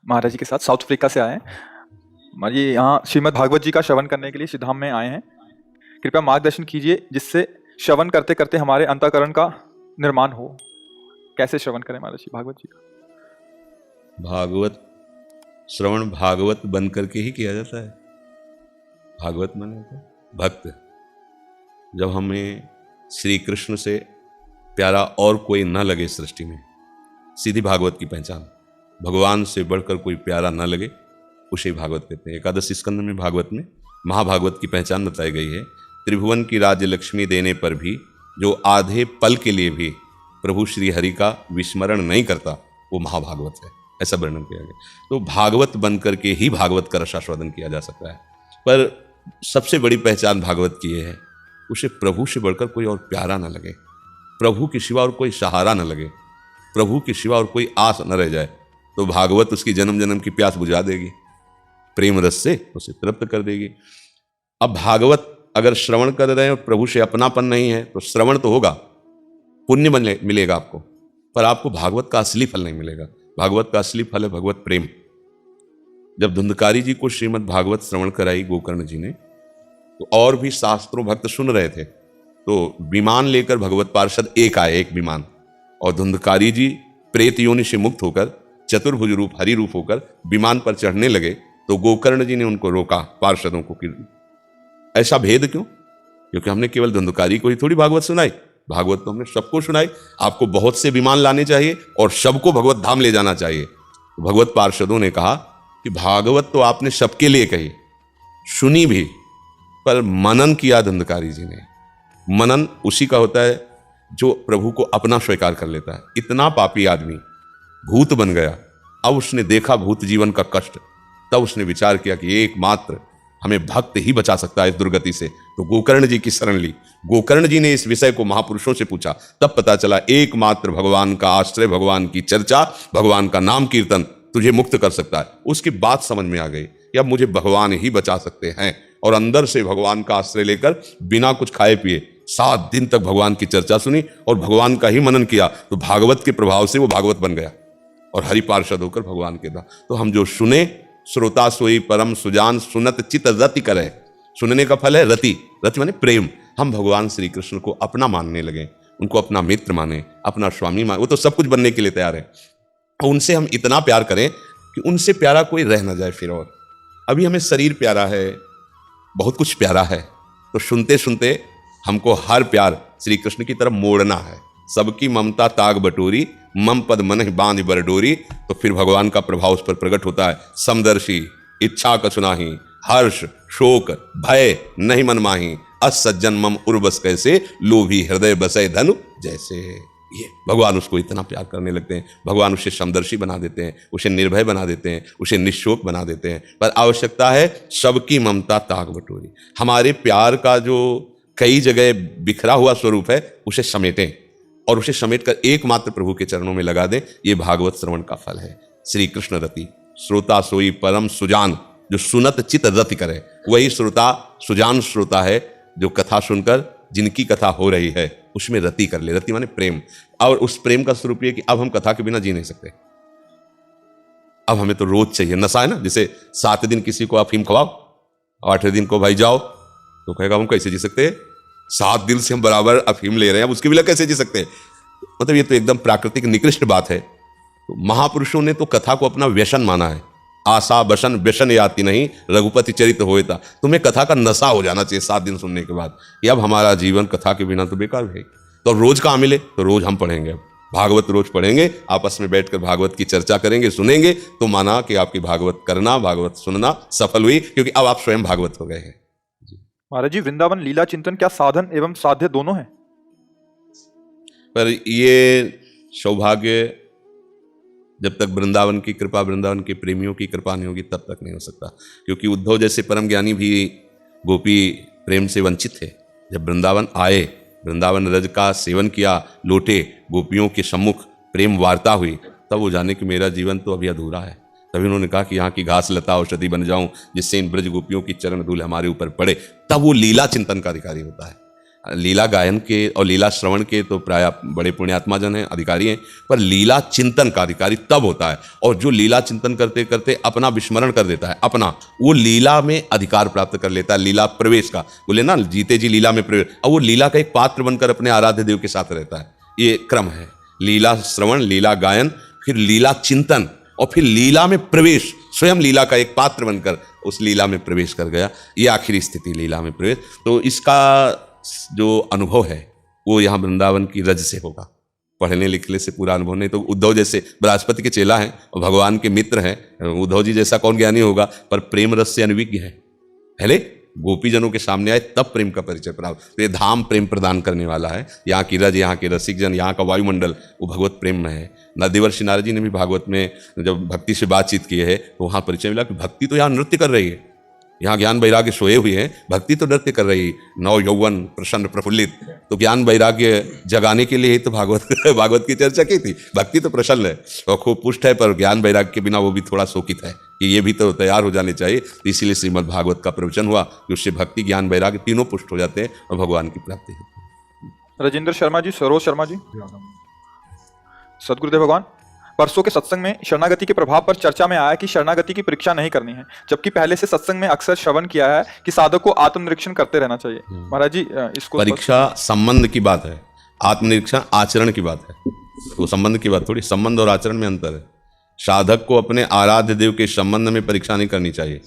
महाराज जी के साथ south Africa से आए हैं। महाराज जी यहाँ श्रीमद् भागवत जी का श्रवण करने के लिए सिद्धाम में आए हैं। कृपया मार्गदर्शन कीजिए जिससे श्रवण करते करते हमारे अंतःकरण का निर्माण हो। कैसे श्रवण करें महाराज जी भागवत जी का? भागवत श्रवण भागवत बन करके ही किया जाता है। भागवत माने तो भक्त। जब हमें श्री कृष्ण से प्यारा और कोई न लगे सृष्टि में, सीधी भागवत की पहचान। भगवान से बढ़कर कोई प्यारा न लगे, उसे भागवत कहते हैं। एकादश स्कंद में भागवत में महाभागवत की पहचान बताई गई है। त्रिभुवन की राज्य लक्ष्मी देने पर भी जो आधे पल के लिए भी प्रभु श्री हरि का विस्मरण नहीं करता, वो महाभागवत है, ऐसा वर्णन किया गया। तो भागवत बन करके ही भागवत का रसास्वादन किया जा सकता है। पर सबसे बड़ी पहचान भागवत की यह है, उसे प्रभु से बढ़कर कोई और प्यारा न लगे, प्रभु के सिवा और कोई सहारा न लगे, प्रभु के सिवा और कोई आस न रह जाए। तो भागवत उसकी जन्म जन्म की प्यास बुझा देगी, प्रेम रस से उसे तृप्त कर देगी। अब भागवत अगर श्रवण कर रहे हैं और प्रभु से अपनापन नहीं है, तो श्रवण तो होगा, पुण्य मिलेगा आपको, पर आपको भागवत का असली फल नहीं मिलेगा। भागवत का असली फल है भगवत प्रेम। जब धुंधकारी जी को श्रीमद् भागवत श्रवण कराई गोकर्ण जी ने, तो और भी शास्त्रों भक्त सुन रहे थे। तो विमान लेकर भगवत पार्षद एक आए, एक विमान, और धुंधकारी जी प्रेत योनि से मुक्त होकर चतुर्भुज रूप हरि रूप होकर विमान पर चढ़ने लगे। तो गोकर्ण जी ने उनको रोका, पार्षदों को, कि ऐसा भेद क्यों? क्योंकि हमने केवल धुंधकारी को ही थोड़ी भागवत सुनाई, भागवत तो हमने सबको सुनाई। आपको बहुत से विमान लाने चाहिए और सबको भगवत धाम ले जाना चाहिए। तो भगवत पार्षदों ने कहा कि भागवत तो आपने सबके लिए कही, सुनी भी, पर मनन किया धुंधकारी जी ने। मनन उसी का होता है जो प्रभु को अपना स्वीकार कर लेता है। इतना पापी आदमी भूत बन गया, अब उसने देखा भूत जीवन का कष्ट, तब उसने विचार किया कि एकमात्र हमें भक्त ही बचा सकता है इस दुर्गति से। तो गोकर्ण जी की शरण ली। गोकर्ण जी ने इस विषय को महापुरुषों से पूछा, तब पता चला एकमात्र भगवान का आश्रय, भगवान की चर्चा, भगवान का नाम कीर्तन तुझे मुक्त कर सकता है। उसकी बात समझ में आ गई कि अब मुझे भगवान ही बचा सकते हैं। और अंदर से भगवान का आश्रय लेकर बिना कुछ खाए पिए 7 दिन तक भगवान की चर्चा सुनी और भगवान का ही मनन किया। तो भागवत के प्रभाव से वो भागवत बन गया और हरि पार्षद होकर भगवान के था। तो हम जो सुने, श्रोता सोई परम सुजान, सुनत चित रति करे। सुनने का फल है रति, रति माने प्रेम। हम भगवान श्री कृष्ण को अपना मानने लगे, उनको अपना मित्र माने, अपना स्वामी माने। वो तो सब कुछ बनने के लिए तैयार है। उनसे हम इतना प्यार करें कि उनसे प्यारा कोई रह ना जाए फिर। और अभी हमें शरीर प्यारा है, बहुत कुछ प्यारा है, तो सुनते सुनते हमको हर प्यार श्री कृष्ण की तरफ मोड़ना है। सबकी ममता ताग बटोरी, मम पद मन बांध बर डोरी। तो फिर भगवान का प्रभाव उस पर प्रकट होता है। समदर्शी इच्छा कछु नाही, हर्ष शोक भय नहीं मन माही, असज्जन मम उर्वस कैसे, लोभी हृदय बसे धनु जैसे। ये भगवान उसको इतना प्यार करने लगते हैं, भगवान उसे समदर्शी बना देते हैं, उसे निर्भय बना देते हैं, उसे निशोक बना देते हैं। पर आवश्यकता है सबकी ममता ताग बटोरी। हमारे प्यार का जो कई जगह बिखरा हुआ स्वरूप है, उसे समेटें और उसे समेटकर एकमात्र प्रभु के चरणों में लगा दें। ये भागवत श्रवण का फल है। श्री कृष्ण रति, श्रोता सोई परम सुजान, जो सुनत चित रति करे, वही श्रोता सुजान श्रोता है जो कथा सुनकर, जिनकी कथा हो रही है उसमें रति कर ले। रति माने प्रेम। और उस प्रेम का स्वरूप ये कि अब हम कथा के बिना जी नहीं सकते। अब हमें तो रोज चाहिए। नशा है ना, जैसे 7 दिन किसी को अफीम खवाओ, 8वें दिन को भाई जाओ, तो कहेगा हम कैसे जी सकते हैं? 7 दिन से हम बराबर अफीम ले रहे हैं, अब उसके बिना कैसे जी सकते हैं? मतलब ये तो एकदम प्राकृतिक निकृष्ट बात है। तो महापुरुषों ने तो कथा को अपना व्यसन माना है। आशा बसन व्यसन याति नहीं, रघुपति चरित होता। तुम्हें कथा का नशा हो जाना चाहिए 7 दिन सुनने के बाद कि अब हमारा जीवन कथा के बिना तो बेकार है। तो रोज कहाँ मिले? तो रोज हम पढ़ेंगे, अब भागवत रोज पढ़ेंगे, आपस में बैठकर भागवत की चर्चा करेंगे, सुनेंगे, तो माना कि आपकी भागवत करना, भागवत सुनना सफल हुई, क्योंकि अब आप स्वयं भागवत हो गए हैं। महाराज जी वृंदावन लीला चिंतन क्या साधन एवं साध्य दोनों है? पर ये सौभाग्य जब तक वृंदावन की कृपा, वृंदावन के प्रेमियों की कृपा नहीं होगी, तब तक नहीं हो सकता। क्योंकि उद्धव जैसे परम ज्ञानी भी गोपी प्रेम से वंचित थे। जब वृंदावन आए, वृंदावन रज का सेवन किया, लौटे, गोपियों के सम्मुख प्रेम वार्ता हुई, तब वो जाने कि मेरा जीवन तो अभी अधूरा है। तभी उन्होंने कहा कि यहाँ की घास लता औषधि बन जाऊं, जिससे इन ब्रज गोपियों की चरण धूल हमारे ऊपर पड़े। तब वो लीला चिंतन का अधिकारी होता है। लीला गायन के और लीला श्रवण के तो प्राय बड़े पुण्यात्मा जन हैं, अधिकारी हैं, पर लीला चिंतन का अधिकारी तब होता है। और जो लीला चिंतन करते करते अपना विस्मरण कर देता है, अपना वो लीला में अधिकार प्राप्त कर लेता है, लीला प्रवेश का बोले ना, जीते जी लीला में प्रवेश, और वो लीला का एक पात्र बनकर अपने आराध्य देव के साथ रहता है। ये क्रम है, लीला श्रवण, लीला गायन, फिर लीला चिंतन, और फिर लीला में प्रवेश, स्वयं लीला का एक पात्र बनकर उस लीला में प्रवेश कर गया। ये आखिरी स्थिति लीला में प्रवेश। तो इसका जो अनुभव है वो यहाँ वृंदावन की रज से होगा, पढ़ने लिखने से पूरा अनुभव नहीं। तो उद्धव जैसे बृहस्पति के चेला हैं और भगवान के मित्र हैं, उद्धव जी जैसा कौन ज्ञानी होगा, पर प्रेम रस से अनविज्ञ है। पहले गोपीजनों के सामने आए तब प्रेम का परिचय प्राप्त। तो ये धाम प्रेम प्रदान करने वाला है। यहाँ की रज, यहाँ के रसिक जन, यहाँ का वायुमंडल वो भगवत प्रेम में है। देवर्षि नारद जी ने भी भागवत में जब भक्ति से बातचीत की है तो वहाँ परिचय मिला कि भक्ति तो यहाँ नृत्य कर रही है, यहाँ ज्ञान वैराग्य सोए हुए हैं, भक्ति तो नृत्य कर रही, नव यौवन प्रसन्न प्रफुल्लित। तो ज्ञान वैराग्य जगाने के लिए ही तो भागवत की चर्चा की थी। भक्ति तो प्रसन्न है और खूब पुष्ट है, पर ज्ञान वैराग्य के बिना वो भी थोड़ा शोकित है कि ये भी तो तैयार हो जाने चाहिए। इसीलिए श्रीमद् भागवत का प्रवचन हुआ कि उससे भक्ति ज्ञान वैराग्य तीनों पुष्ट हो जाते हैं और भगवान की प्राप्ति होती है। राजेंद्र शर्मा जी, सरोज शर्मा जी, सदगुरुदेव भगवान, परसों के सत्संग में शरणागति के प्रभाव पर चर्चा में आया कि शरणागति की परीक्षा नहीं करनी है, जबकि पहले से सत्संग में अक्सर श्रवण किया है कि साधक को आत्मनिरीक्षण करते रहना चाहिए। महाराज जी, इसको परीक्षा संबंध की बात है, आत्मनिरीक्षण आचरण की बात है। वो संबंध की बात थोड़ी, संबंध और आचरण में अंतर है। साधक को अपने आराध्य देव के संबंध में परीक्षा नहीं करनी चाहिए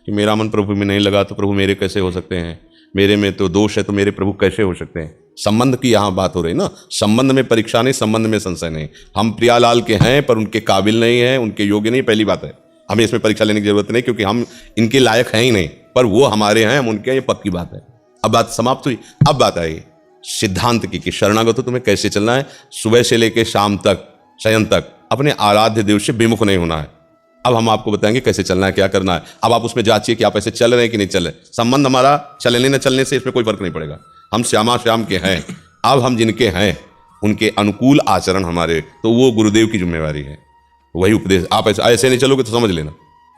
कि मेरा मन प्रभु में नहीं लगा तो प्रभु मेरे कैसे हो सकते हैं, मेरे में तो दोष है तो मेरे प्रभु कैसे हो सकते हैं। संबंध की यहाँ बात हो रही ना, संबंध में परीक्षा नहीं, संबंध में संशय नहीं। हम प्रियालाल के हैं पर उनके काबिल नहीं हैं, उनके योग्य नहीं, पहली बात है। हमें इसमें परीक्षा लेने की जरूरत नहीं क्योंकि हम इनके लायक हैं ही नहीं, पर वो हमारे हैं, हम उनके हैं, ये पक्की बात है। अब बात समाप्त हुई। अब बात आई सिद्धांत की कि शरणागत हो तुम्हें कैसे चलना है। सुबह से लेकर शाम तक, शयन तक अपने आराध्य देव से विमुख नहीं होना है। अब हम आपको बताएंगे कैसे चलना है, क्या करना है। अब आप उसमें जांचिए कि आप ऐसे चल रहे हैं कि नहीं चल रहे। संबंध हमारा चलने न चलने से इसमें कोई फर्क नहीं पड़ेगा। हम श्यामा श्याम के हैं, अब हम जिनके हैं उनके अनुकूल आचरण हमारे, तो वो गुरुदेव की जिम्मेवारी है, वही उपदेश। आप ऐसे नहीं चलोगे तो समझ लेना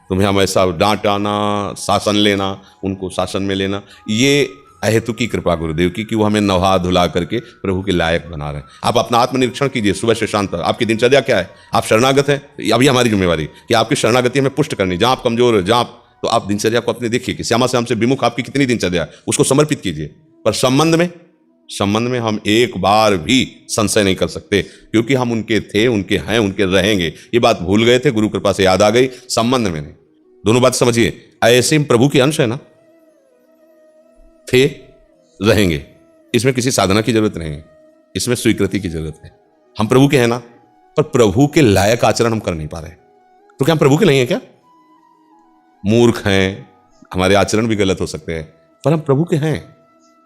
तुम्हें हम ऐसा डांटाना, शासन लेना, उनको शासन में लेना, ये अहेतु की कृपा गुरुदेव की कि वो हमें नहा धुला करके प्रभु के लायक बना रहे हैं। आप अपना आत्मनिरीक्षण कीजिए सुबह से शाम तक, आपकी दिनचर्या क्या है। आप शरणागत हैं, अभी हमारी जिम्मेवारी कि आपकी शरणागति हमें पुष्ट करनी। जहाँ आप कमजोर हो, जहाँ तो आप दिनचर्या को अपने देखिए कि श्यामा श्याम से विमुख आपकी कितनी दिनचर्या है, उसको समर्पित कीजिए। पर संबंध में हम एक बार भी संशय नहीं कर सकते क्योंकि हम उनके थे, उनके हैं, उनके रहेंगे। ये बात भूल गए थे, गुरु कृपा से याद आ गई। संबंध में नहीं, दोनों बात समझिए। ऐसे प्रभु के अंश है ना, थे, रहेंगे। इसमें किसी साधना की जरूरत नहीं है, इसमें स्वीकृति की जरूरत है। हम प्रभु के हैं ना, पर प्रभु के लायक आचरण हम कर नहीं पा रहे, तो क्या हम प्रभु के नहीं है क्या? मूर्ख हैं, हमारे आचरण भी गलत हो सकते हैं, पर हम प्रभु के हैं।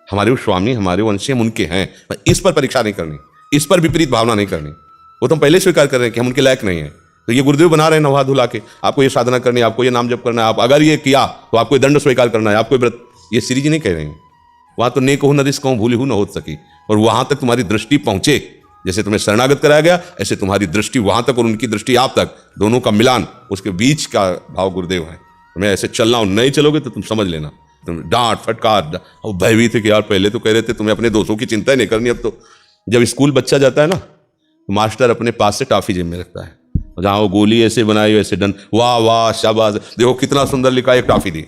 हमारे वो स्वामी, हमारे वंशी, हम उनके हैं। इस पर परीक्षा नहीं करनी, इस पर विपरीत भावना नहीं करनी। वो तो हम पहले स्वीकार कर रहे हैं कि हम उनके लायक नहीं है। तो ये गुरुदेव बना रहे हैं नवा धुला के, आपको ये साधना करनी है, आपको ये नाम जप करना है, आप अगर ये किया तो आपको दंड स्वीकार करना है, आपको व्रत। ये श्री जी नहीं कह रहे हैं। वहां तो नेक हो न रिस कहूं, भूली हो न हो सकी। और वहां तक तुम्हारी दृष्टि पहुंचे, जैसे तुम्हें शरणागत कराया गया ऐसे तुम्हारी दृष्टि वहां तक और उनकी दृष्टि आप तक, दोनों का मिलान, उसके बीच का भाव गुरुदेव है। तुम्हें ऐसे चलना, नहीं चलोगे तो तुम समझ लेना, तुम डांट फटकार और भयभीत थे कि यार पहले तो कह रहे थे तुम्हें अपने दोस्तों की चिंता ही नहीं करनी। अब तो जब स्कूल बच्चा जाता है ना, तो मास्टर अपने पास से टॉफी जेब में रखता है, जहाँ वो गोली ऐसे बनाई वैसे डन, वाह वाह शाबाश, देखो कितना सुंदर लिखा, एक टॉफी दी।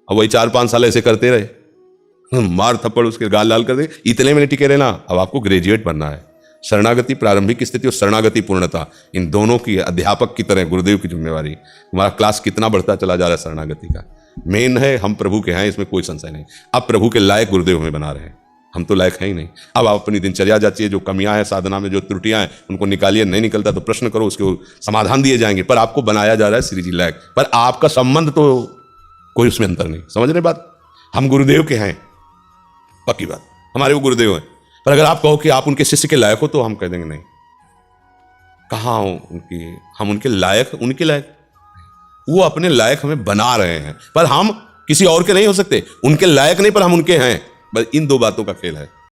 अब वही 4-5 साल ऐसे करते रहे, मार थप्पड़ उसके गाल लाल कर दे, इतने में टिके रहना। अब आपको ग्रेजुएट बनना है। शरणागति प्रारंभिक स्थिति और शरणागति पूर्णता, इन दोनों की अध्यापक की तरह गुरुदेव की जिम्मेवारी। हमारा क्लास कितना बढ़ता चला जा रहा है शरणागति का, मेन है हम प्रभु के हैं, इसमें कोई संशय नहीं। अब प्रभु के लायक गुरुदेव हमें बना रहे हैं, हम तो लायक हैं ही नहीं। अब आप अपनी दिनचर्या जाती है, जो कमियां हैं साधना में, जो त्रुटियां हैं उनको निकालिए। नहीं निकलता तो प्रश्न करो, उसके समाधान दिए जाएंगे। पर आपको बनाया जा रहा है श्री जी लायक, पर आपका संबंध तो कोई उसमें अंतर नहीं। समझ रहे बात? हम गुरुदेव के हैं, पक्की बात, हमारे वो गुरुदेव हैं। पर अगर आप कहो कि आप उनके शिष्य के लायक हो, तो हम कह देंगे नहीं, कहाँ हो उनकी, हम उनके लायक, उनके लायक, वो अपने लायक हमें बना रहे हैं, पर हम किसी और के नहीं हो सकते। उनके लायक नहीं, पर हम उनके हैं। बस इन दो बातों का खेल है।